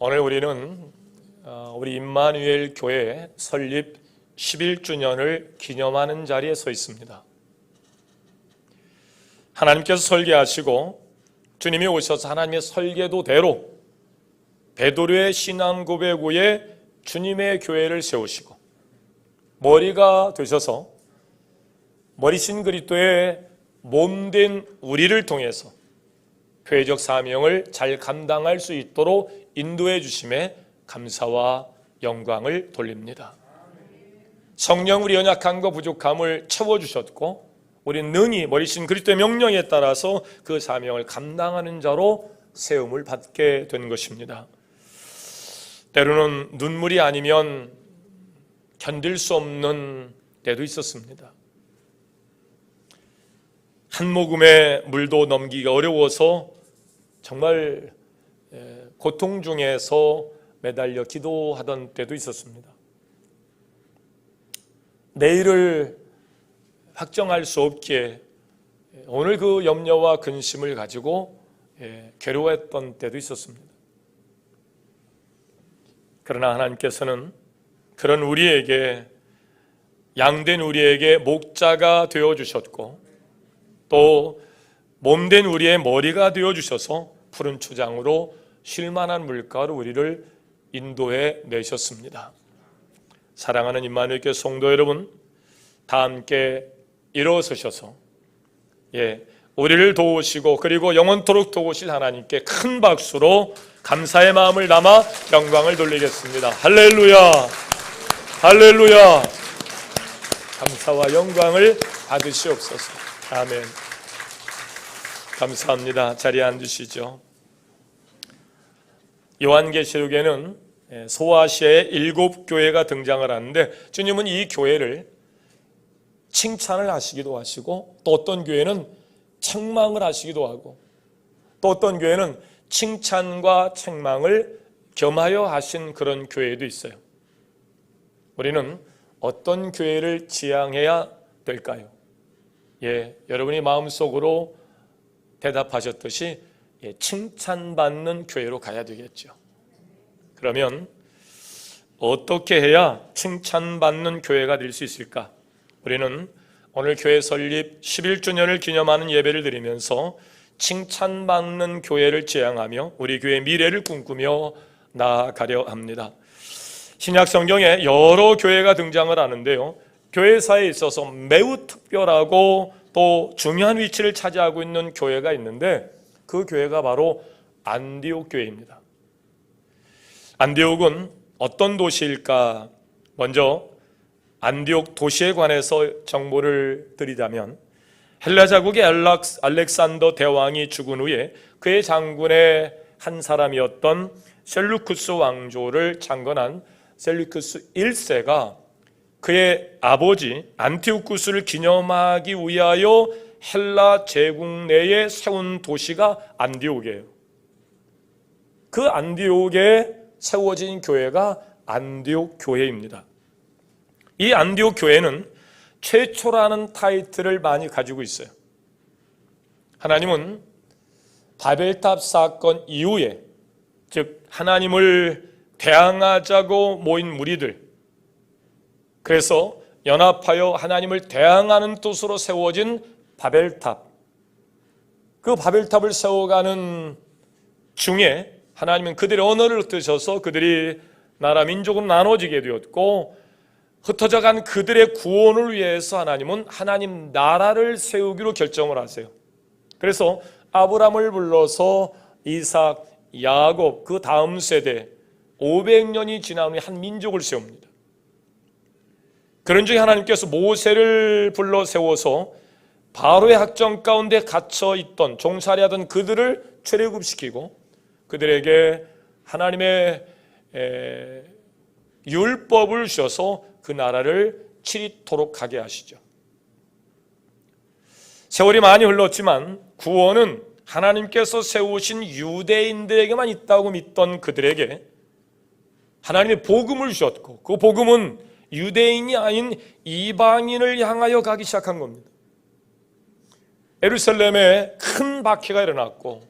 오늘 우리는 우리 임마누엘 교회 설립 11주년을 기념하는 자리에 서 있습니다. 하나님께서 설계하시고 주님이 오셔서 하나님의 설계도대로 베드로의 신앙 고백 후에 주님의 교회를 세우시고 머리가 되셔서 머리신 그리스도의 몸된 우리를 통해서 교회적 사명을 잘 감당할 수 있도록 인도해 주심에 감사와 영광을 돌립니다. 성령 우리 연약함과 부족함을 채워주셨고 우리는 능히 머리신 그리스도의 명령에 따라서 그 사명을 감당하는 자로 세움을 받게 된 것입니다. 때로는 눈물이 아니면 견딜 수 없는 때도 있었습니다. 한 모금의 물도 넘기기가 어려워서 정말 고통 중에서 매달려 기도하던 때도 있었습니다. 내일을 확정할 수 없기에 오늘 그 염려와 근심을 가지고 괴로워했던 때도 있었습니다. 그러나 하나님께서는 그런 우리에게 양된 우리에게 목자가 되어주셨고 또 몸된 우리의 머리가 되어주셔서 푸른 초장으로 쉴만한 물가로 우리를 인도해 내셨습니다. 사랑하는 임마누엘 교회 성도 여러분, 다 함께 일어서셔서 우리를 도우시고 그리고 영원토록 도우실 하나님께 큰 박수로 감사의 마음을 담아 영광을 돌리겠습니다. 할렐루야, 할렐루야. 감사와 영광을 받으시옵소서. 아멘. 감사합니다. 자리에 앉으시죠. 요한계시록에는 소아시아의 7교회가 등장을 하는데 주님은 이 교회를 칭찬을 하시기도 하시고 또 어떤 교회는 책망을 하시기도 하고 또 어떤 교회는 칭찬과 책망을 겸하여 하신 그런 교회도 있어요. 우리는 어떤 교회를 지향해야 될까요? 여러분이 마음속으로 대답하셨듯이 칭찬받는 교회로 가야 되겠죠. 그러면 어떻게 해야 칭찬받는 교회가 될 수 있을까? 우리는 오늘 교회 설립 11주년을 기념하는 예배를 드리면서 칭찬받는 교회를 지향하며 우리 교회의 미래를 꿈꾸며 나아가려 합니다. 신약 성경에 여러 교회가 등장을 하는데요, 교회사에 있어서 매우 특별하고 또 중요한 위치를 차지하고 있는 교회가 있는데 그 교회가 바로 안디옥 교회입니다. 안디옥은 어떤 도시일까? 먼저 안디옥 도시에 관해서 정보를 드리자면 헬라 자국의 알렉산더 대왕이 죽은 후에 그의 장군의 한 사람이었던 셀루쿠스 왕조를 창건한 셀루쿠스 1세가 그의 아버지 안티오쿠스를 기념하기 위하여 헬라 제국 내에 세운 도시가 안디옥이에요. 그 안디옥에 세워진 교회가 안디옥 교회입니다. 이 안디옥 교회는 최초라는 타이틀을 많이 가지고 있어요. 하나님은 바벨탑 사건 이후에, 즉 하나님을 대항하자고 모인 무리들, 그래서 연합하여 하나님을 대항하는 뜻으로 세워진 바벨탑, 그 바벨탑을 세워가는 중에 하나님은 그들의 언어를 흩으셔서 그들이 나라 민족으로 나눠지게 되었고 흩어져간 그들의 구원을 위해서 하나님은 하나님 나라를 세우기로 결정을 하세요. 그래서 아브람을 불러서 이삭, 야곱, 그 다음 세대 500년이 지난 후에 한 민족을 세웁니다. 그런 중에 하나님께서 모세를 불러 세워서 바로의 학정 가운데 갇혀있던 종살이하던 그들을 출애굽시키고 그들에게 하나님의 율법을 주셔서 그 나라를 치리토록 하게 하시죠. 세월이 많이 흘렀지만 구원은 하나님께서 세우신 유대인들에게만 있다고 믿던 그들에게 하나님의 복음을 주셨고 그 복음은 유대인이 아닌 이방인을 향하여 가기 시작한 겁니다. 예루살렘에 큰 박해가 일어났고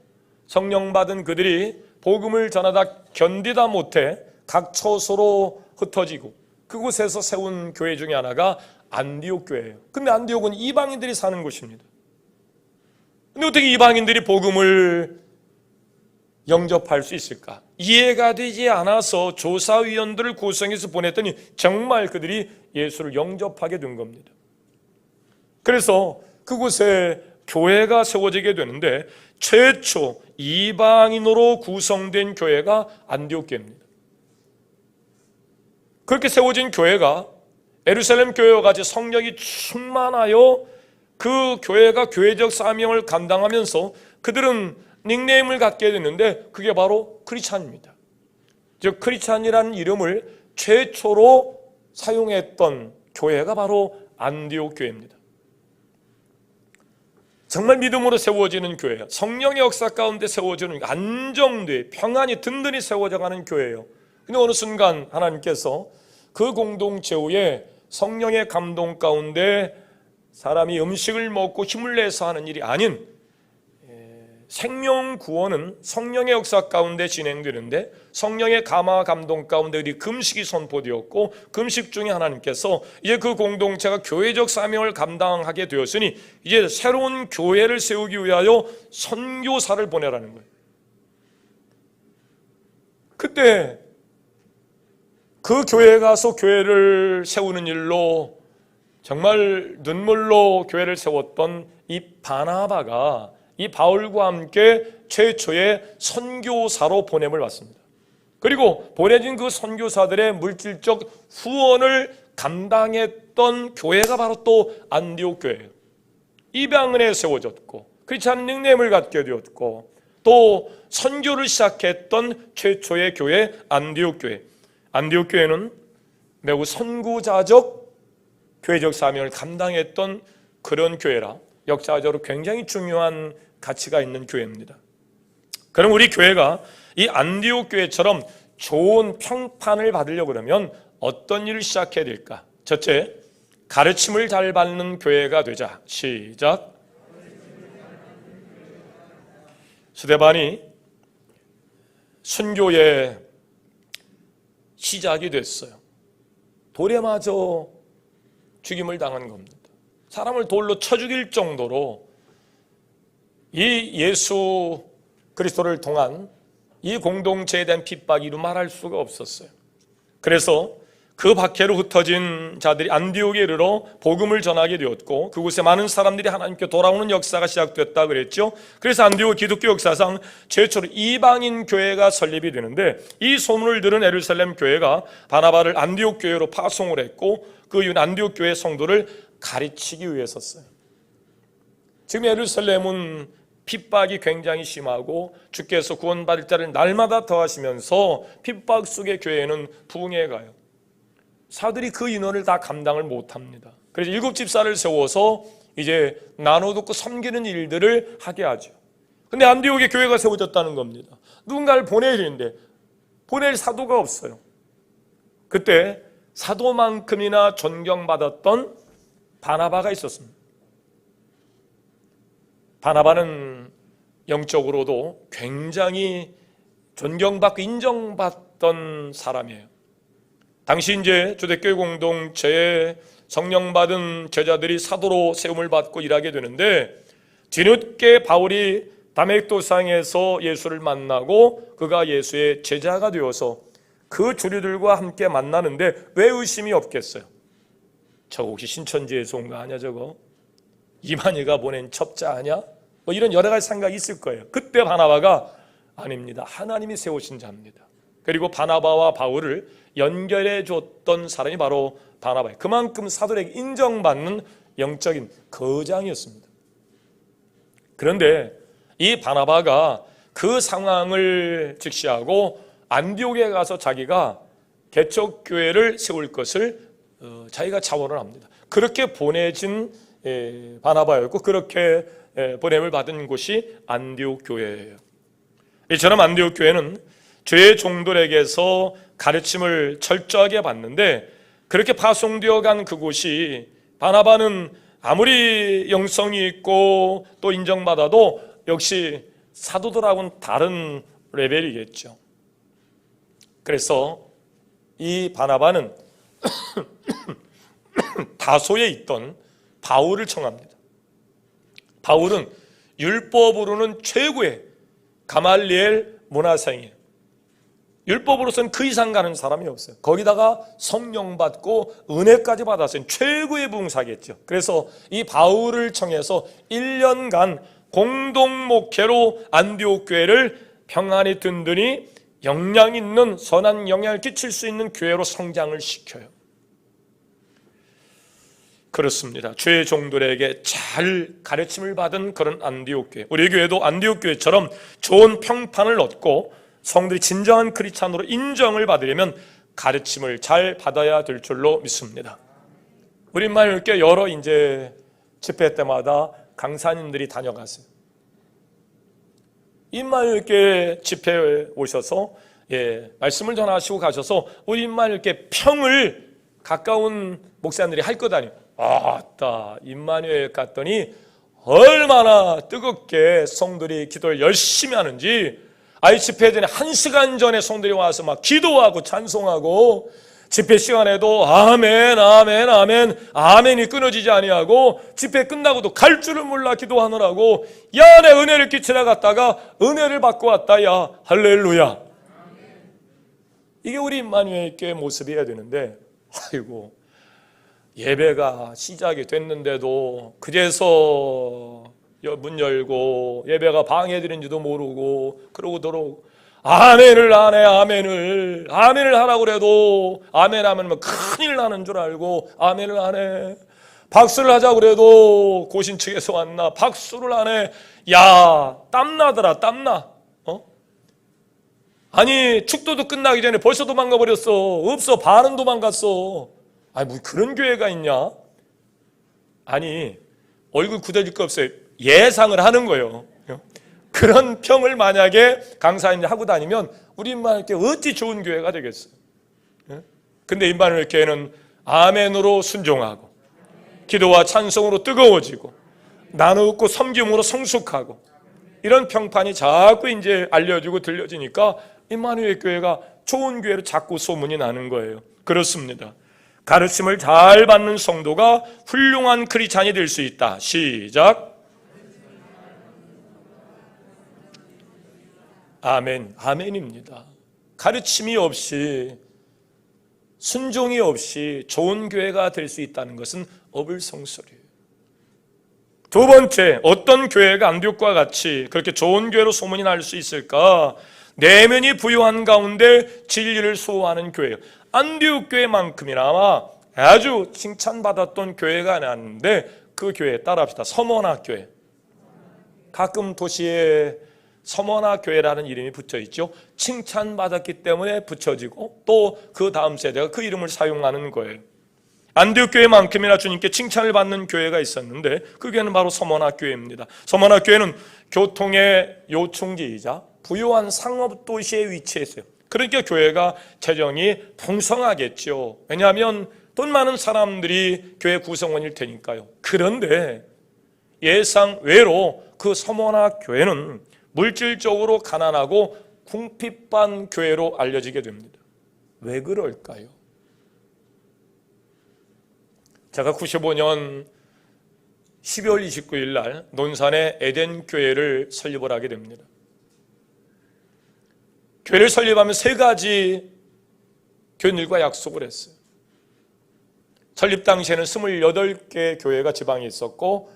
성령 받은 그들이 복음을 전하다 견디다 못해 각 처소로 흩어지고 그곳에서 세운 교회 중에 하나가 안디옥 교회예요. 근데 안디옥은 이방인들이 사는 곳입니다. 근데 어떻게 이방인들이 복음을 영접할 수 있을까? 이해가 되지 않아서 조사위원들을 구성해서 보냈더니 정말 그들이 예수를 영접하게 된 겁니다. 그래서 그곳에 교회가 세워지게 되는데 최초 이방인으로 구성된 교회가 안디옥 교회입니다. 그렇게 세워진 교회가 예루살렘 교회와 같이 성령이 충만하여 그 교회가 교회적 사명을 감당하면서 그들은 닉네임을 갖게 됐는데 그게 바로 크리스찬입니다. 즉 크리스찬이라는 이름을 최초로 사용했던 교회가 바로 안디옥 교회입니다. 정말 믿음으로 세워지는 교회예요. 성령의 역사 가운데 세워지는 안정돼 평안이 든든히 세워져가는 교회예요. 근데 어느 순간 하나님께서 그 공동체 후에 성령의 감동 가운데 사람이 음식을 먹고 힘을 내서 하는 일이 아닌 생명 구원은 성령의 역사 가운데 진행되는데 성령의 감화 감동 가운데 우리 금식이 선포되었고 금식 중에 하나님께서 이제 그 공동체가 교회적 사명을 감당하게 되었으니 이제 새로운 교회를 세우기 위하여 선교사를 보내라는 거예요. 그때 그 교회에 가서 교회를 세우는 일로 정말 눈물로 교회를 세웠던 이 바나바가 이 바울과 함께 최초의 선교사로 보냄을 받습니다. 그리고 보내진 그 선교사들의 물질적 후원을 감당했던 교회가 바로 또 안디옥 교회예요. 입양은에 세워졌고 크리스찬 닉네임을 갖게 되었고 또 선교를 시작했던 최초의 교회 안디옥 교회. 안디옥 교회는 매우 선구자적 교회적 사명을 감당했던 그런 교회라 역사적으로 굉장히 중요한 가치가 있는 교회입니다. 그럼 우리 교회가 이 안디옥 교회처럼 좋은 평판을 받으려고 그러면 어떤 일을 시작해야 될까? 첫째, 가르침을 잘 받는 교회가 되자. 시작. 스데반이 순교의 시작이 됐어요. 돌에 맞아 죽임을 당한 겁니다. 사람을 돌로 쳐 죽일 정도로 이 예수 그리스도를 통한 이 공동체에 대한 핍박이 이루 말할 수가 없었어요. 그래서 그 박해로 흩어진 자들이 안디옥에 이르러 복음을 전하게 되었고 그곳에 많은 사람들이 하나님께 돌아오는 역사가 시작됐다 그랬죠. 그래서 안디옥 기독교 역사상 최초로 이방인 교회가 설립이 되는데 이 소문을 들은 예루살렘 교회가 바나바를 안디옥 교회로 파송을 했고 그 이후 안디옥 교회 성도를 가르치기 위해 썼어요. 지금 예루살렘은 핍박이 굉장히 심하고 주께서 구원받을 자를 날마다 더하시면서 핍박 속의 교회는 부흥해 가요. 사들이 그 인원을 다 감당을 못합니다. 그래서 7 집사를 세워서 이제 나눠 듣고 섬기는 일들을 하게 하죠. 근데 안디옥에 교회가 세워졌다는 겁니다. 누군가를 보내야 되는데 보낼 사도가 없어요. 그때 사도만큼이나 존경받았던 바나바가 있었습니다. 바나바는 영적으로도 굉장히 존경받고 인정받던 사람이에요. 당시 이제 초대교회 공동체에 성령받은 제자들이 사도로 세움을 받고 일하게 되는데 뒤늦게 바울이 다메섹도상에서 예수를 만나고 그가 예수의 제자가 되어서 그 주류들과 함께 만나는데 왜 의심이 없겠어요? 저거 혹시 신천지에서 온 거 아니야 저거? 이만희가 보낸 첩자 아니야? 뭐 이런 여러 가지 생각이 있을 거예요. 그때 바나바가 아닙니다. 하나님이 세우신 자입니다. 그리고 바나바와 바울을 연결해 줬던 사람이 바로 바나바예요. 그만큼 사도에게 인정받는 영적인 거장이었습니다. 그런데 이 바나바가 그 상황을 직시하고 안디옥에 가서 자기가 개척교회를 세울 것을 자기가 자원을 합니다. 그렇게 보내진 바나바였고 그렇게 보냄을 받은 곳이 안디옥 교회예요. 이처럼 안디옥 교회는 죄의 종들에게서 가르침을 철저하게 받는데 그렇게 파송되어 간 그곳이 바나바는 아무리 영성이 있고 또 인정받아도 역시 사도들하고는 다른 레벨이겠죠. 그래서 이 바나바는 다소에 있던 바울을 청합니다. 바울은 율법으로는 최고의 가말리엘 문화생이에요. 율법으로서는 그 이상 가는 사람이 없어요. 거기다가 성령 받고 은혜까지 받았어요. 최고의 부흥사겠죠. 그래서 이 바울을 청해서 1년간 공동 목회로 안디옥 교회를 평안히 든든히 영향 있는 선한 영향을 끼칠 수 있는 교회로 성장을 시켜요. 그렇습니다. 주의 종들에게 잘 가르침을 받은 그런 안디옥 교회, 우리 교회도 안디옥 교회처럼 좋은 평판을 얻고 성들이 진정한 크리스찬으로 인정을 받으려면 가르침을 잘 받아야 될 줄로 믿습니다. 우리 임마누엘교회 여러 이제 집회 때마다 강사님들이 다녀가세요. 임마누엘교회 집회에 오셔서 말씀을 전하시고 가셔서 우리 임마누엘교회 평을 가까운 목사님들이 할 것 아니에요. 아따, 임마누엘 갔더니 얼마나 뜨겁게 성들이 기도를 열심히 하는지, 아이 집회 전에 1시간 전에 성들이 와서 막 기도하고 찬송하고, 집회 시간에도 아멘 아멘 아멘 아멘이 끊어지지 아니하고, 집회 끝나고도 갈 줄을 몰라 기도하느라고 야, 내 은혜를 끼치러 갔다가 은혜를 받고 왔다, 야 할렐루야. 이게 우리 임마누엘 교회 모습이어야 되는데, 아이고, 예배가 시작이 됐는데도 그제서 문 열고 예배가 방해되는지도 모르고 그러고 들어오고, 아멘을 안 해. 아멘을 하라고 그래도 아멘 하면 큰일 나는 줄 알고 아멘을 안 해. 박수를 하자고 그래도 고신 측에서 왔나 박수를 안 해. 야, 땀나더라. 땀나. 아니, 축도도 끝나기 전에 벌써 도망가 버렸어. 없어. 반은 도망갔어. 아니, 뭐 그런 교회가 있냐? 아니, 얼굴 굳어질 거 없어요. 예상을 하는 거예요. 그런 평을 만약에 강사님이 하고 다니면 우리 임마누엘 교회 어찌 좋은 교회가 되겠어요. 근데 임마누엘 교회는 아멘으로 순종하고 기도와 찬송으로 뜨거워지고 나누고 섬김으로 성숙하고, 이런 평판이 자꾸 이제 알려지고 들려지니까 임마누엘 교회가 좋은 교회로 자꾸 소문이 나는 거예요. 그렇습니다. 가르침을 잘 받는 성도가 훌륭한 크리스찬이 될 수 있다. 시작. 아멘. 아멘입니다. 가르침이 없이, 순종이 없이 좋은 교회가 될 수 있다는 것은 어불성설이에요. 두 번째, 어떤 교회가 안디옥과 같이 그렇게 좋은 교회로 소문이 날 수 있을까? 내면이 부유한 가운데 진리를 수호하는 교회예요. 안디옥 교회만큼이나마 아주 칭찬받았던 교회가 아니었는데 그 교회 따라합시다. 서머나 교회. 가끔 도시에 서머나 교회라는 이름이 붙여 있죠. 칭찬받았기 때문에 붙여지고 또 그 다음 세대가 그 이름을 사용하는 거예요. 안디옥 교회만큼이나 주님께 칭찬을 받는 교회가 있었는데 그 교회는 바로 서머나 교회입니다. 서머나 교회는 교통의 요충지이자 부유한 상업 도시에 위치했어요. 그러니까 교회가 재정이 풍성하겠죠. 왜냐하면 돈 많은 사람들이 교회 구성원일 테니까요. 그런데 예상 외로 그 서머나 교회는 물질적으로 가난하고 궁핍한 교회로 알려지게 됩니다. 왜 그럴까요? 제가 95년 12월 29일 날 논산의 에덴 교회를 설립을 하게 됩니다. 교회를 설립하면 3가지 교인들과 약속을 했어요. 설립 당시에는 28개 교회가 지방에 있었고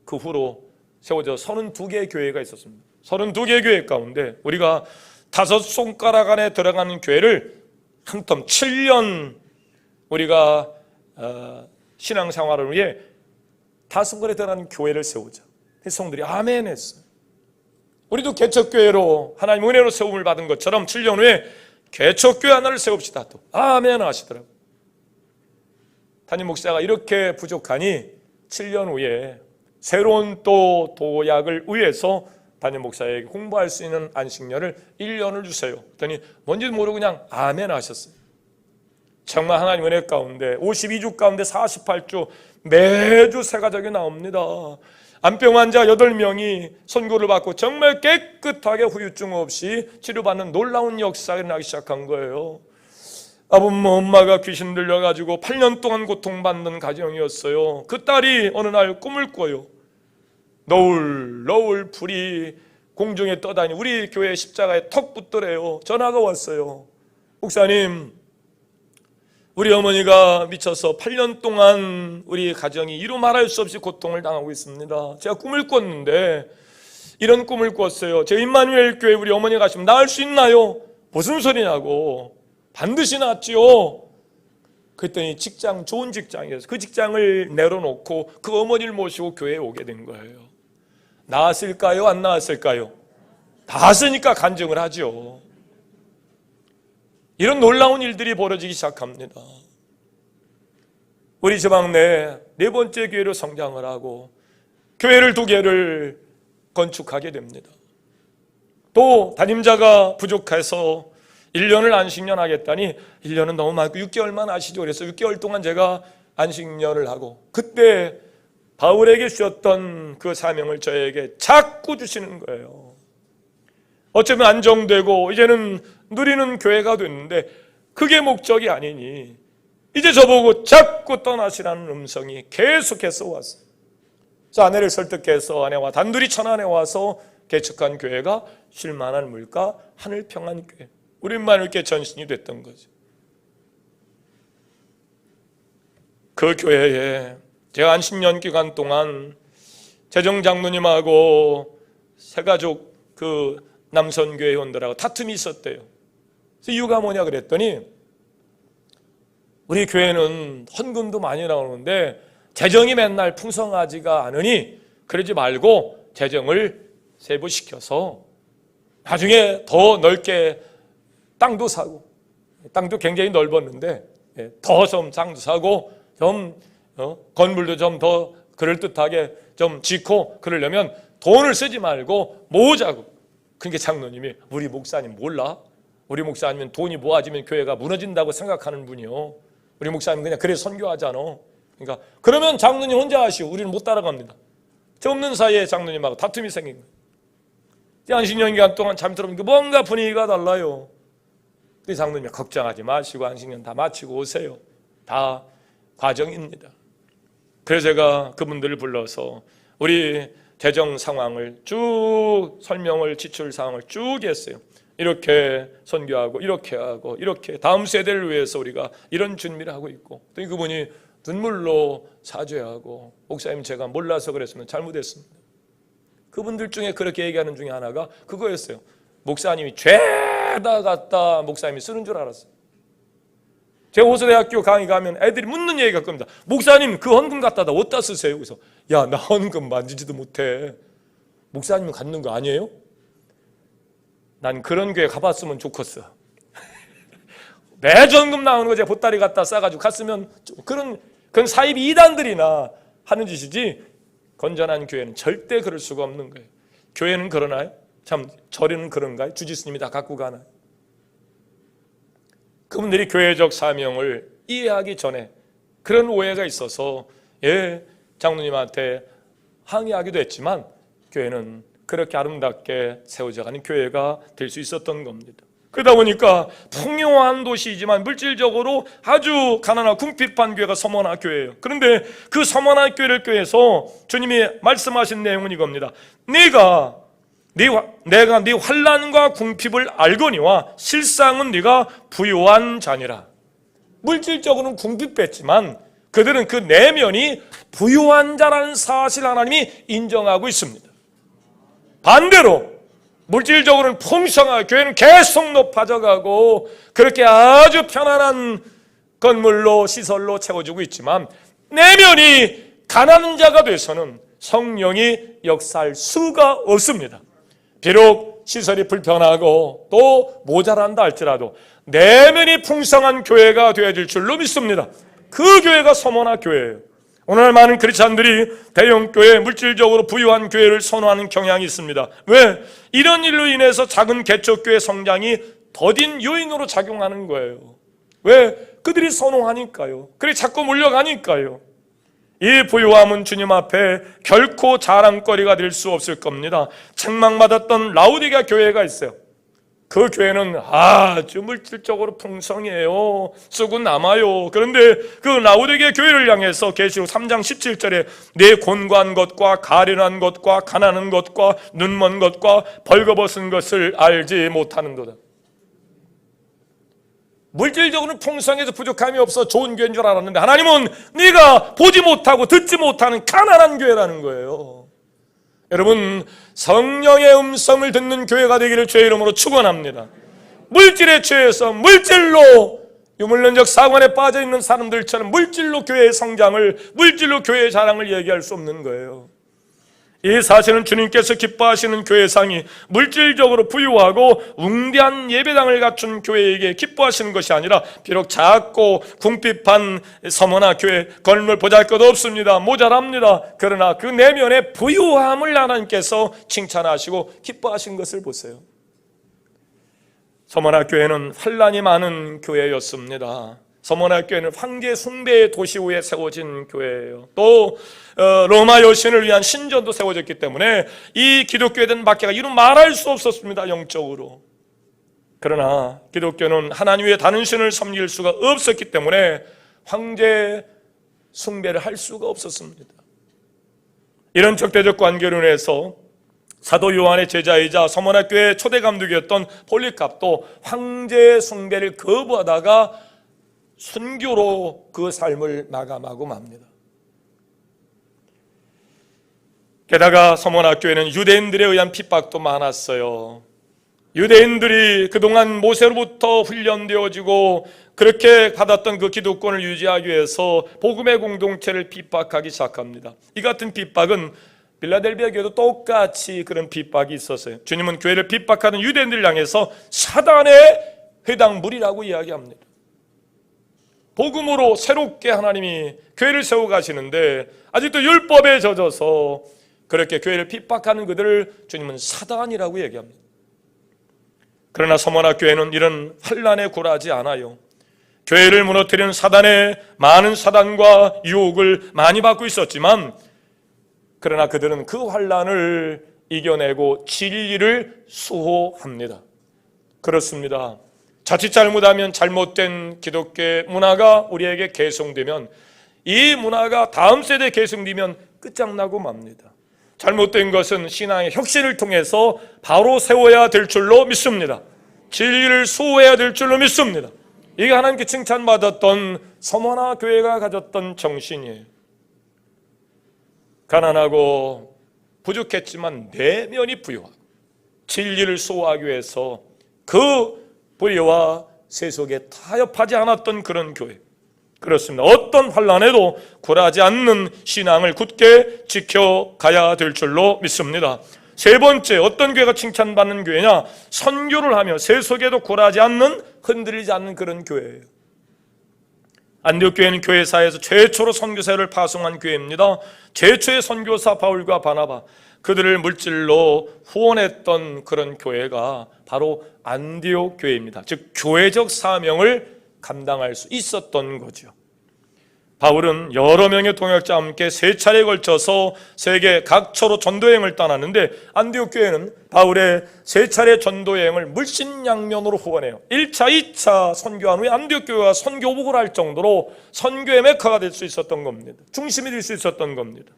그 후로 세워져 32개 교회가 있었습니다. 32개 교회 가운데 우리가 5손가락 안에 들어가는 교회를 한 텀 7년 우리가 신앙생활을 위해 5손가락에 들어가는 교회를 세우자. 성들이 아멘 했어요. 우리도 개척교회로 하나님 은혜로 세움을 받은 것처럼 7년 후에 개척교회 하나를 세웁시다. 또 아멘 하시더라고요. 담임 목사가 이렇게 부족하니 7년 후에 새로운 또 도약을 위해서 담임 목사에게 공부할 수 있는 안식년을 1년을 주세요. 그랬더니 뭔지도 모르고 그냥 아멘 하셨어요. 정말 하나님 은혜 가운데 52주 가운데 48주 매주 새 가족이 나옵니다. 암병 환자 8명이 선고를 받고 정말 깨끗하게 후유증 없이 치료받는 놀라운 역사가 일어나기 시작한 거예요. 엄마가 귀신 들려가지고 8년 동안 고통받는 가정이었어요. 그 딸이 어느 날 꿈을 꿔요. 너울 불이 공중에 떠다니 우리 교회 십자가에 턱 붙더래요. 전화가 왔어요. 목사님, 우리 어머니가 미쳐서 8년 동안 우리 가정이 이루 말할 수 없이 고통을 당하고 있습니다. 제가 꿈을 꿨는데 이런 꿈을 꿨어요. 제 임마누엘 교회 우리 어머니가 가시면 나을 수 있나요? 무슨 소리냐고. 반드시 낫지요. 그랬더니 좋은 직장이어서 그 직장을 내려놓고 그 어머니를 모시고 교회에 오게 된 거예요. 나았을까요? 안 나았을까요? 나았으니까 간증을 하죠. 이런 놀라운 일들이 벌어지기 시작합니다. 우리 지방 내 4번째 교회로 성장을 하고 교회를 2개를 건축하게 됩니다. 또 담임자가 부족해서 1년을 안식년 하겠다니 1년은 너무 많고 6개월만 하시죠. 그래서 6개월 동안 제가 안식년을 하고 그때 바울에게 주셨던 그 사명을 저에게 자꾸 주시는 거예요. 어쩌면 안정되고 이제는 누리는 교회가 됐는데 그게 목적이 아니니 이제 저보고 자꾸 떠나시라는 음성이 계속해서 왔어요. 그래서 아내를 설득해서 아내와 단둘이 천안에 와서 개척한 교회가 쉴만한 물가 하늘평안교회, 우리만 이렇게 전신이 됐던 거죠. 그 교회에 제가 안식년 기간 동안 재정장로님하고 새가족 그 남선교회 회원들하고 다툼이 있었대요. 그래서 이유가 뭐냐 그랬더니 우리 교회는 헌금도 많이 나오는데 재정이 맨날 풍성하지가 않으니 그러지 말고 재정을 세부시켜서 나중에 더 넓게 땅도 사고, 땅도 굉장히 넓었는데 더 좀 땅도 사고 좀 건물도 좀 더 그럴듯하게 좀 짓고 그러려면 돈을 쓰지 말고 모으자고. 그러니까 장로님이 우리 목사님 몰라? 우리 목사님은 돈이 모아지면 교회가 무너진다고 생각하는 분이요. 우리 목사님 그냥 그래 선교하잖아. 그러니까 그러면 장로님 혼자 하시오. 우리는 못 따라갑니다. 저 없는 사이에 장로님하고 다툼이 생긴 거예요. 안식년 기간 동안 잠이 들어보니까 뭔가 분위기가 달라요. 그 장로님이 걱정하지 마시고 안식년 다 마치고 오세요. 다 과정입니다. 그래서 제가 그분들을 불러서 우리 재정 상황을 쭉 설명을 지출 상황을 쭉 했어요. 이렇게 선교하고 이렇게 하고 이렇게 다음 세대를 위해서 우리가 이런 준비를 하고 있고 또 그분이 눈물로 사죄하고 목사님 제가 몰라서 그랬으면 잘못했습니다. 그분들 중에 그렇게 얘기하는 중에 하나가 그거였어요. 목사님이 죄다 갖다 목사님이 쓰는 줄 알았어요. 제가 호서대학교 강의 가면 애들이 묻는 얘기가 겁니다. 목사님 그 헌금 갖다다 어디다 쓰세요? 그래서 야, 나 헌금 만지지도 못해. 목사님은 갖는 거 아니에요? 난 그런 교회 가봤으면 좋겠어. 매주 헌금 나오는 거 제가 보따리 갖다 싸가지고 갔으면 그건 사이비 이단들이나 하는 짓이지 건전한 교회는 절대 그럴 수가 없는 거예요. 교회는 그러나요? 참 절에는 그런가요? 주지스님이 다 갖고 가나요? 그분들이 교회적 사명을 이해하기 전에 그런 오해가 있어서 장로님한테 항의하기도 했지만 교회는 그렇게 아름답게 세워져가는 교회가 될 수 있었던 겁니다. 그러다 보니까 풍요한 도시이지만 물질적으로 아주 가난하고 궁핍한 교회가 서머나 교회예요. 그런데 그 서머나 교회를 교회에서 주님이 말씀하신 내용은 이겁니다. 내가 네 환난과 궁핍을 알거니와 실상은 네가 부유한 자니라. 물질적으로는 궁핍했지만 그들은 그 내면이 부유한 자라는 사실 하나님이 인정하고 있습니다. 반대로 물질적으로는 풍성하고 교회는 계속 높아져가고 그렇게 아주 편안한 건물로 시설로 채워지고 있지만 내면이 가난한 자가 돼서는 성령이 역사할 수가 없습니다. 비록 시설이 불편하고 또 모자란다 할지라도 내면이 풍성한 교회가 되어질 줄로 믿습니다. 그 교회가 서머나 교회예요. 오늘 많은 크리스찬들이 대형교회, 물질적으로 부유한 교회를 선호하는 경향이 있습니다. 왜? 이런 일로 인해서 작은 개척교회 성장이 더딘 요인으로 작용하는 거예요. 왜? 그들이 선호하니까요. 그래 자꾸 몰려가니까요. 이 부유함은 주님 앞에 결코 자랑거리가 될 수 없을 겁니다. 책망받았던 라우디게아 교회가 있어요. 그 교회는 아주 물질적으로 풍성해요. 쓰고 남아요. 그런데 그 라우디게아 교회를 향해서 계시록 3장 17절에 내 곤고한 것과 가련한 것과 가난한 것과 눈먼 것과 벌거벗은 것을 알지 못하는도다. 물질적으로 풍성해서 부족함이 없어 좋은 교회인 줄 알았는데 하나님은 네가 보지 못하고 듣지 못하는 가난한 교회라는 거예요. 여러분, 성령의 음성을 듣는 교회가 되기를 주의 이름으로 축원합니다. 물질에 취해서 물질로 유물론적 사관에 빠져있는 사람들처럼 물질로 교회의 성장을, 물질로 교회의 자랑을 얘기할 수 없는 거예요. 이 사실은 주님께서 기뻐하시는 교회상이 물질적으로 부유하고 웅대한 예배당을 갖춘 교회에게 기뻐하시는 것이 아니라 비록 작고 궁핍한 서머나 교회, 건물 보잘것도 없습니다. 모자랍니다. 그러나 그 내면의 부유함을 하나님께서 칭찬하시고 기뻐하신 것을 보세요. 서머나 교회는 환난이 많은 교회였습니다. 서머나 교회는 황제 숭배의 도시 후에 세워진 교회예요. 또 로마 여신을 위한 신전도 세워졌기 때문에 이 기독교에 대한 박해가 이루 말할 수 없었습니다. 영적으로. 그러나 기독교는 하나님 외에 다른 신을 섬길 수가 없었기 때문에 황제 숭배를 할 수가 없었습니다. 이런 적대적 관계로 인해서 사도 요한의 제자이자 서머나 교회 초대 감독이었던 폴리캅도 황제 숭배를 거부하다가 순교로 그 삶을 마감하고 맙니다. 게다가 서머나 교회는 유대인들에 의한 핍박도 많았어요. 유대인들이 그동안 모세로부터 훈련되어지고 그렇게 받았던 그 기독권을 유지하기 위해서 복음의 공동체를 핍박하기 시작합니다. 이 같은 핍박은 빌라델비아 교회도 똑같이 그런 핍박이 있었어요. 주님은 교회를 핍박하는 유대인들을 향해서 사단의 회당물이라고 이야기합니다. 복음으로 새롭게 하나님이 교회를 세워 가시는데 아직도 율법에 젖어서 그렇게 교회를 핍박하는 그들을 주님은 사단이라고 얘기합니다. 그러나 서머나 교회는 이런 환난에 굴하지 않아요. 교회를 무너뜨리는 사단의 많은 사단과 유혹을 많이 받고 있었지만 그러나 그들은 그 환난을 이겨내고 진리를 수호합니다. 그렇습니다. 자칫 잘못하면 잘못된 기독교의 문화가 우리에게 계승되면 이 문화가 다음 세대에 계승되면 끝장나고 맙니다. 잘못된 것은 신앙의 혁신을 통해서 바로 세워야 될 줄로 믿습니다. 진리를 수호해야 될 줄로 믿습니다. 이게 하나님께 칭찬받았던 서머나 교회가 가졌던 정신이에요. 가난하고 부족했지만 내면이 부유하고 진리를 수호하기 위해서 그 불의와 세속에 타협하지 않았던 그런 교회. 그렇습니다. 어떤 환난에도 굴하지 않는 신앙을 굳게 지켜가야 될 줄로 믿습니다. 세 번째, 어떤 교회가 칭찬받는 교회냐? 선교를 하며 세속에도 굴하지 않는, 흔들리지 않는 그런 교회예요. 안디옥 교회는 교회사에서 최초로 선교사를 파송한 교회입니다. 최초의 선교사 바울과 바나바, 그들을 물질로 후원했던 그런 교회가 바로 안디옥 교회입니다. 즉 교회적 사명을 감당할 수 있었던 거죠. 바울은 여러 명의 동역자와 함께 세 차례에 걸쳐서 세계 각처로 전도여행을 떠났는데 안디옥 교회는 바울의 세 차례 전도여행을 물신양면으로 후원해요. 1차, 2차 선교한 후에 안디옥 교회가 선교복을 할 정도로 선교의 메카가 될 수 있었던 겁니다. 중심이 될 수 있었던 겁니다.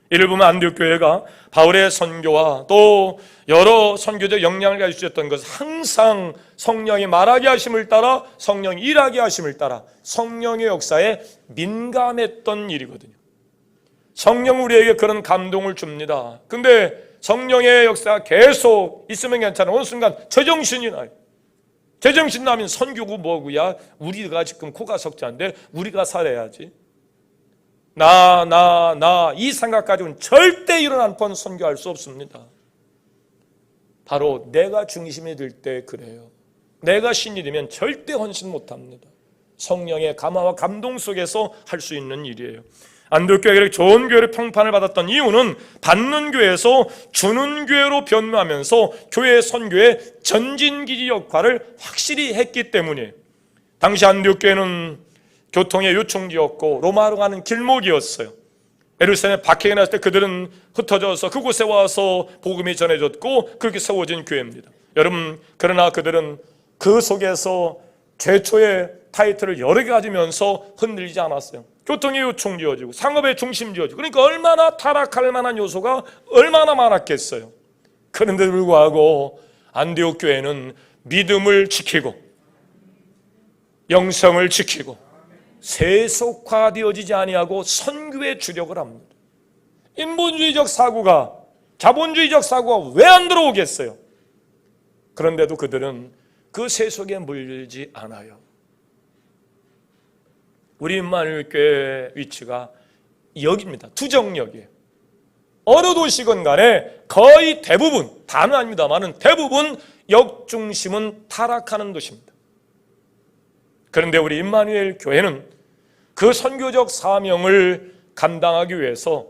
이를 보면 안디옥 교회가 바울의 선교와 또 여러 선교적 역량을 가지고 있었던 것은 항상 성령이 말하게 하심을 따라, 성령이 일하게 하심을 따라 성령의 역사에 민감했던 일이거든요. 성령 우리에게 그런 감동을 줍니다. 근데 성령의 역사가 계속 있으면 괜찮아. 어느 순간 제정신이 나요. 제정신 나면 선교고 뭐고야, 우리가 지금 코가 석자인데 우리가 살아야지. 나 이 생각 가지고는 절대 일어난 번 선교할 수 없습니다. 바로 내가 중심이 될 때 그래요. 내가 신이 되면 절대 헌신 못합니다. 성령의 감화와 감동 속에서 할 수 있는 일이에요. 안디옥 교회가 좋은 교회를 평판을 받았던 이유는 받는 교회에서 주는 교회로 변화하면서 교회 선교의 전진기지 역할을 확실히 했기 때문이에요. 당시 안디옥 교회는 교통의 요충지였고 로마로 가는 길목이었어요. 예루살렘에 박해가 났을 때 그들은 흩어져서 그곳에 와서 복음이 전해졌고 그렇게 세워진 교회입니다. 여러분, 그러나 그들은 그 속에서 최초의 타이틀을 여러 개 가지면서 흔들리지 않았어요. 교통의 요충 지어지고 상업의 중심 지어지고, 그러니까 얼마나 타락할 만한 요소가 얼마나 많았겠어요. 그런데도 불구하고 안디옥 교회는 믿음을 지키고 영성을 지키고 세속화되어지지 아니하고 선교에 주력을 합니다. 인본주의적 사고가, 자본주의적 사고가 왜 안 들어오겠어요? 그런데도 그들은 그 세속에 물리지 않아요. 우리 임마누엘 교회의 위치가 여기입니다. 투정역이에요. 어느 도시건 간에 거의 대부분, 다는 아닙니다만은 대부분 역중심은 타락하는 도시입니다. 그런데 우리 임마누엘 교회는 그 선교적 사명을 감당하기 위해서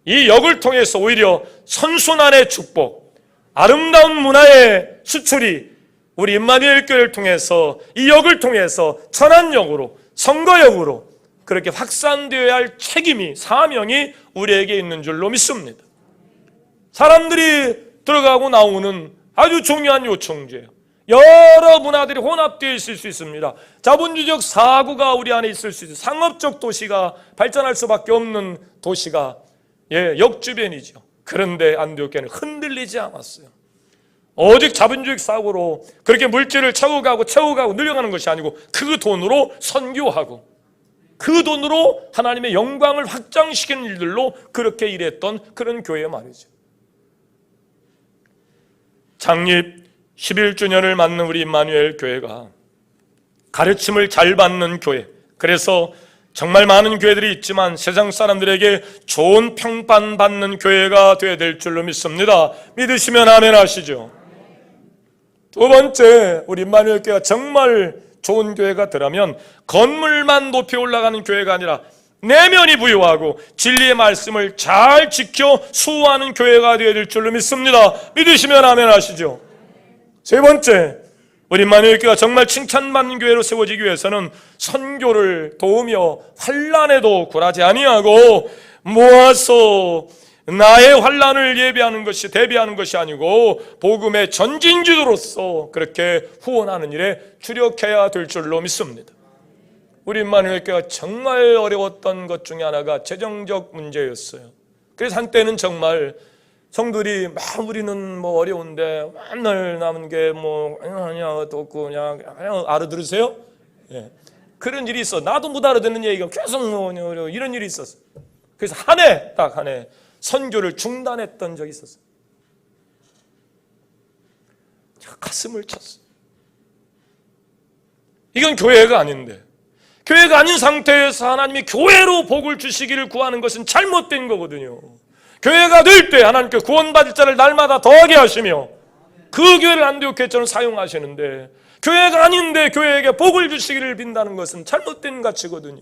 이 역을 통해서 오히려 선순환의 축복, 아름다운 문화의 수출이 우리 임마누엘 교회를 통해서, 이 역을 통해서 천안역으로, 선거역으로 그렇게 확산되어야 할 책임이, 사명이 우리에게 있는 줄로 믿습니다. 사람들이 들어가고 나오는 아주 중요한 요청지예요. 여러 문화들이 혼합되어 있을 수 있습니다. 자본주의적 사고가 우리 안에 있을 수 있어요. 상업적 도시가 발전할 수밖에 없는 도시가 역주변이죠. 그런데 안디옥 교회는 흔들리지 않았어요. 오직 자본주의 사고로 그렇게 물질을 채워가고 늘려가는 것이 아니고 그 돈으로 선교하고 그 돈으로 하나님의 영광을 확장시키는 일들로 그렇게 일했던 그런 교회 말이죠. 창립 11주년을 맞는 우리 임마누엘 교회가 가르침을 잘 받는 교회, 그래서 정말 많은 교회들이 있지만 세상 사람들에게 좋은 평판받는 교회가 되어야 될 줄로 믿습니다. 믿으시면 아멘 하시죠. 두 번째, 우리 임마누엘 교회가 정말 좋은 교회가 되려면 건물만 높이 올라가는 교회가 아니라 내면이 부유하고 진리의 말씀을 잘 지켜 수호하는 교회가 되어야 될 줄로 믿습니다. 믿으시면 아멘 하시죠. 세 번째, 우리 임마누엘 교회가 정말 칭찬받는 교회로 세워지기 위해서는 선교를 도우며 환난에도 굴하지 아니하고 모아서 나의 환난을 대비하는 것이 아니고 복음의 전진주도로서 그렇게 후원하는 일에 주력해야 될 줄로 믿습니다. 우리 임마누엘 교회가 정말 어려웠던 것 중에 하나가 재정적 문제였어요. 그래서 한때는 정말 성들이 막 우리는 뭐 어려운데 맨날 남은 게 뭐 아니야 또 없고 그냥 알아들으세요? 예. 그런 일이 있어. 나도 못 알아듣는 얘기가 계속 이런 일이 있었어. 그래서 딱 한 해 선교를 중단했던 적이 있었어요. 제가 가슴을 쳤어요. 이건 교회가 아닌데, 교회가 아닌 상태에서 하나님이 교회로 복을 주시기를 구하는 것은 잘못된 거거든요. 교회가 될 때 하나님께 구원받을 자를 날마다 더하게 하시며 그 교회를 안디옥 교회처럼 사용하시는데, 교회가 아닌데 교회에게 복을 주시기를 빈다는 것은 잘못된 가치거든요.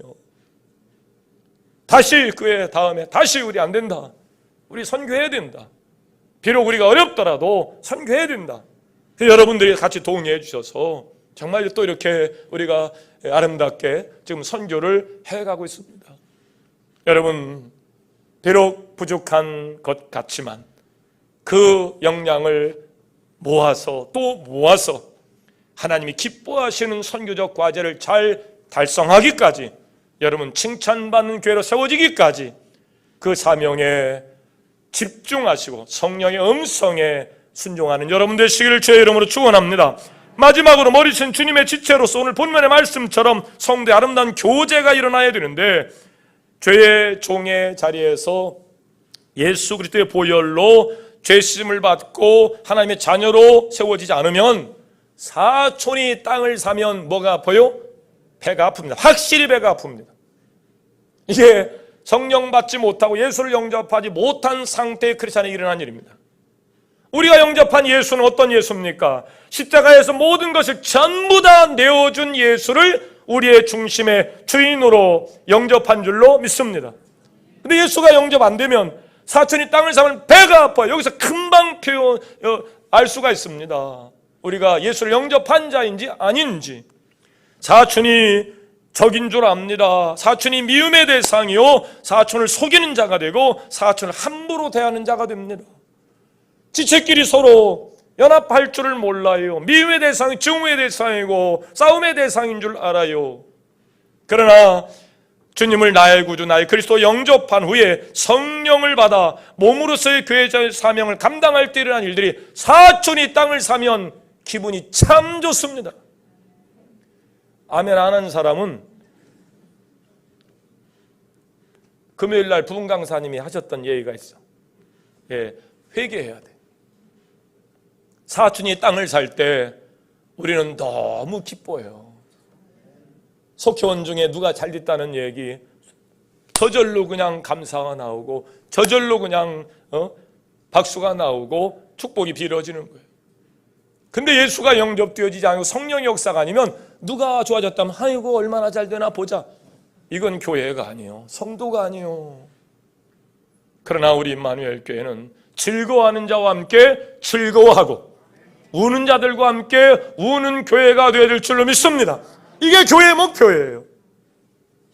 다시 그 다음에 다시 우리 안 된다. 우리 선교해야 된다. 비록 우리가 어렵더라도 선교해야 된다. 여러분들이 같이 동의해 주셔서 정말 또 이렇게 우리가 아름답게 지금 선교를 해가고 있습니다. 여러분, 비록 부족한 것 같지만 그 역량을 모아서 하나님이 기뻐하시는 선교적 과제를 잘 달성하기까지, 여러분 칭찬받는 교회로 세워지기까지 그 사명에 집중하시고 성령의 음성에 순종하는 여러분 되시기를 주의 이름으로 축원합니다. 마지막으로 머리신 주님의 지체로서 오늘 본문의 말씀처럼 성도의 아름다운 교제가 일어나야 되는데, 죄의 종의 자리에서 예수 그리스도의 보혈로 죄 씻음을 받고 하나님의 자녀로 세워지지 않으면 사촌이 땅을 사면 뭐가 아파요? 배가 아픕니다. 확실히 배가 아픕니다. 이게 성령 받지 못하고 예수를 영접하지 못한 상태의 크리스찬에 일어난 일입니다. 우리가 영접한 예수는 어떤 예수입니까? 십자가에서 모든 것을 전부 다 내어준 예수를 우리의 중심의 주인으로 영접한 줄로 믿습니다. 근데 예수가 영접 안 되면 사촌이 땅을 사면 배가 아파요. 여기서 금방 알 수가 있습니다. 우리가 예수를 영접한 자인지 아닌지. 사촌이 적인 줄 압니다. 사촌이 미움의 대상이요, 사촌을 속이는 자가 되고 사촌을 함부로 대하는 자가 됩니다. 지체끼리 서로 연합할 줄을 몰라요. 미움의 대상이 증오의 대상이고 싸움의 대상인 줄 알아요. 그러나 주님을 나의 구주, 나의 그리스도 영접한 후에 성령을 받아 몸으로서의 교회자의 사명을 감당할 때 일어난 일들이, 사촌이 땅을 사면 기분이 참 좋습니다. 아멘 안 하는 사람은 금요일날 부흥 강사님이 하셨던 얘기가 있어. 회개해야 돼. 사촌이 땅을 살 때 우리는 너무 기뻐요. 속회원 중에 누가 잘 됐다는 얘기, 저절로 그냥 감사가 나오고 저절로 그냥 박수가 나오고 축복이 빌어지는 거예요. 근데 예수가 영접되어지지 않고 성령의 역사가 아니면 누가 좋아졌다면 아이고 얼마나 잘 되나 보자. 이건 교회가 아니에요. 성도가 아니에요. 그러나 우리 임마누엘 교회는 즐거워하는 자와 함께 즐거워하고 우는 자들과 함께 우는 교회가 되어야 될 줄로 믿습니다. 이게 교회의 목표예요.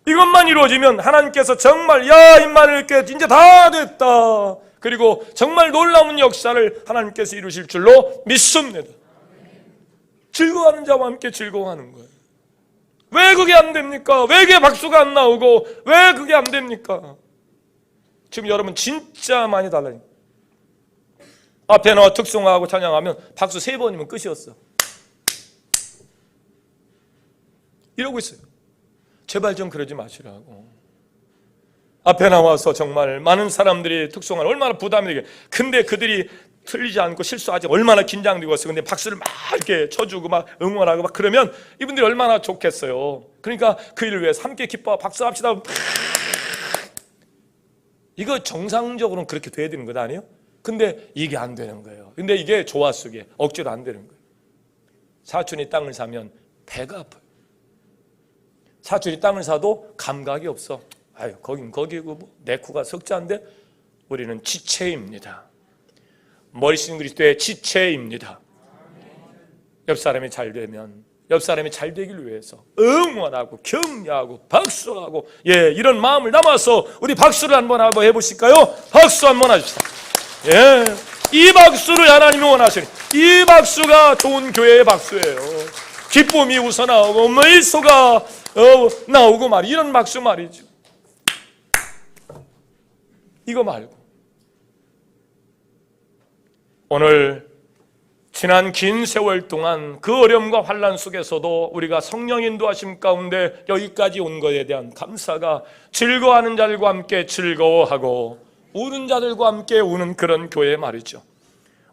이것만 이루어지면 하나님께서 정말 야 임마누엘 교회 이제 다 됐다. 그리고 정말 놀라운 역사를 하나님께서 이루실 줄로 믿습니다. 즐거워하는 자와 함께 즐거워하는 거예요. 왜 그게 안 됩니까? 왜 그게 박수가 안 나오고 왜 그게 안 됩니까? 지금 여러분 진짜 많이 달라요. 앞에 나와 특송하고 찬양하면 박수 3번이면 끝이었어. 이러고 있어요. 제발 좀 그러지 마시라고. 앞에 나와서 정말 많은 사람들이 특송하는 얼마나 부담이 되게. 근데 그들이 틀리지 않고 실수하지 얼마나 긴장되고 있어요. 근데 박수를 막 이렇게 쳐주고 막 응원하고 막 그러면 이분들이 얼마나 좋겠어요. 그러니까 그 일을 위해서 함께 기뻐 박수합시다. 이거 정상적으로는 그렇게 돼야 되는 것 아니에요? 근데 이게 안 되는 거예요. 근데 이게 조화 속에 억지로 안 되는 거예요. 사촌이 땅을 사면 배가 아파요. 사촌이 땅을 사도 감각이 없어. 아유 거긴 거기고 뭐 내 코가 석자인데. 우리는 지체입니다. 머리 쓰는 그리스도의 지체입니다. 옆 사람이 잘 되면 옆 사람이 잘 되길 위해서 응원하고 격려하고 박수하고 이런 마음을 담아서 우리 박수를 한번 해보실까요? 박수 한번 하십시다. 이 박수를 하나님이 원하시니 이 박수가 좋은 교회의 박수예요. 기쁨이 우러나오고 미소가 나오고 말이야. 이런 박수 말이죠. 이거 말고 오늘 지난 긴 세월 동안 그 어려움과 환난 속에서도 우리가 성령 인도하심 가운데 여기까지 온 것에 대한 감사가 즐거워하는 자들과 함께 즐거워하고 우는 자들과 함께 우는 그런 교회 말이죠.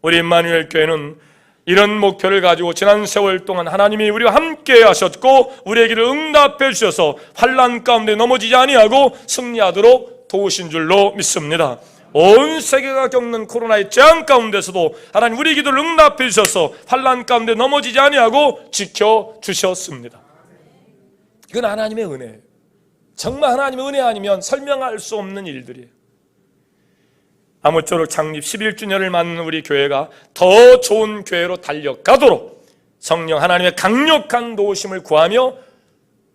우리 임마누엘 교회는 이런 목표를 가지고 지난 세월 동안 하나님이 우리와 함께 하셨고 우리의 길을 응답해 주셔서 환난 가운데 넘어지지 아니하고 승리하도록 도우신 줄로 믿습니다. 온 세계가 겪는 코로나의 재앙 가운데서도 하나님 우리 기도를 응답해 주셔서 환난 가운데 넘어지지 아니하고 지켜주셨습니다. 이건 하나님의 은혜예요. 정말 하나님의 은혜 아니면 설명할 수 없는 일들이에요. 아무쪼록 창립 11주년을 맞는 우리 교회가 더 좋은 교회로 달려가도록 성령 하나님의 강력한 도우심을 구하며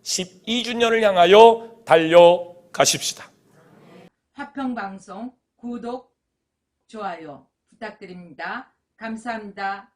12주년을 향하여 달려가십시다. 화평방송 구독, 좋아요 부탁드립니다. 감사합니다.